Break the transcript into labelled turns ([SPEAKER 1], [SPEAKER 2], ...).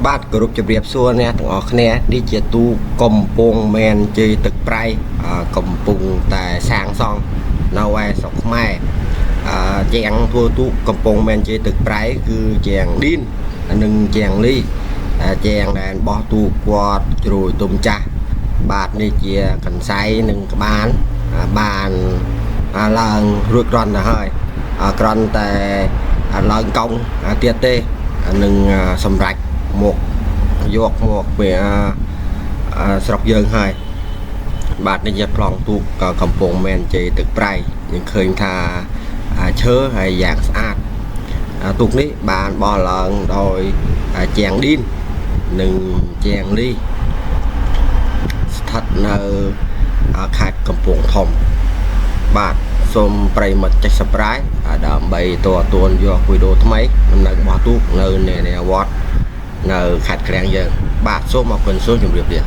[SPEAKER 1] បាទគោរពជម្រាបសួរអ្នកទាំងអស់គ្នានេះជាទូកំពង់មែនជ័យទឹកប្រៃកំពុងតែសាងសង់នៅឯស្រុកខ្មែរជាងធ្វើទូកំពង់មែនជ័យទឹកប្រៃគឺជាងឌីននិងជាងលីជាងដែលបោះទូគាត់ជ្រួយទុំចាស់បាទនេះជាកន្សៃនិងក្បានបានឡើងរួចគ្រាន់ទៅហើយគ្រាន់តែឡើងកង់ទៀតទេនឹងសម្រាប់មកយកមកពីស្រុកយើងហើយបាទនេះជាប្លង់ទូកកំពង់មែនជ័យទឹកប្រៃយើងឃើញថាឈើហើយយ៉ាងស្អាតទូកនេះបានបោះឡើងដោយជាងឌីននិងជាងលីស្ថិតនៅខេត្តកំពង់ធំបាទសូមប្រិមិត្តចេះ Subscribe ដើម្បីទទួលយកវីដេអូថ្មីដំណើររបស់ទូកនៅនៃវត្តនៅខេត្តឃ្លាំងយើងបាទសូមអរគុណសូមជម្រាបលា